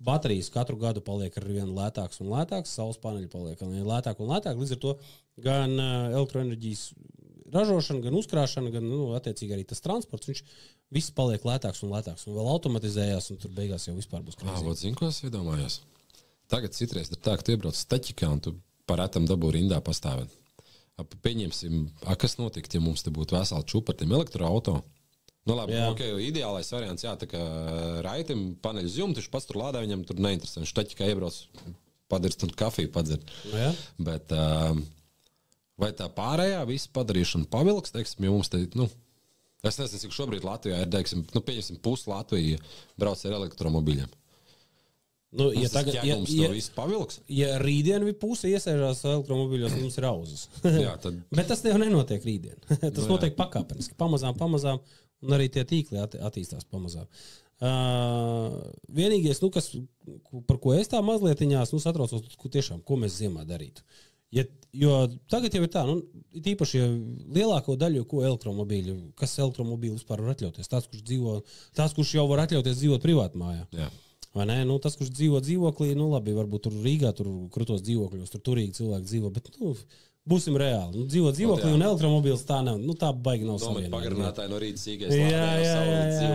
baterijas katru gadu paliek ar vien lētāks un lētāks, saules paneļi paliek lētāk un lētāk, līdz ar to gan elektroenerģijas ražošana, gan uzkrāšana, gan, attiecīgi arī tas transports, viņš viss paliek lētāks un lētāks, un vēl automatizējās, un tur beigās jau vispār būs krīzē. Vot zinu, ko es iedomājos. Tagad citreiz ir tā, ka tu iebrauc staķikā, un tu par retam dabū rindā pastāvēt. Pieņemsim, kas notikt, ja mums te būtu vesela čupa ar tiem elektroauto? Nu labi, ideālais variants, tā kā raitim paneļu jumtu, viņš pats tur lādā, viņam tur neinteresē. Viņš taķi kā iebrauc, padarīs tur kafiju padzert. Jā. Bet vai tā pārējā visu padarīšana pavilks, teiksim, ja mums te, es nezinu, cik šobrīd Latvijā ir, teiksim, pieņemsim pusi Latvija brauc ar elektromobiļiem. Ja rītdien puse iesēžās elektromobiļos, mums ir auzas. Bet tas jau nenotiek rītdien. Tas notiek pakāpeniski, pamazām, un arī tie tīkli attīstās pamazām. Vienīgais, par ko es tā mazlietiņās satraucos, tiešām, ko mēs ziemā darītu. Jo tagad jau ir tā, tīpaši lielāko daļu, ko elektromobīļi, kas elektromobīļi vispār var atļauties. Tās, kurš jau var atļauties dzīvot privātmājā. Jā. Vai ne? Tas, kurš dzīvo dzīvoklī, labi, varbūt tur Rīgā, tur krutos dzīvokļos, tur turīgi cilvēki dzīvo, bet, būsim reāli. Dzīvo dzīvoklī un elektromobīls tā nav, tā baigi nav savienojama. Pagarinātāji no rīta sīkais. Jā.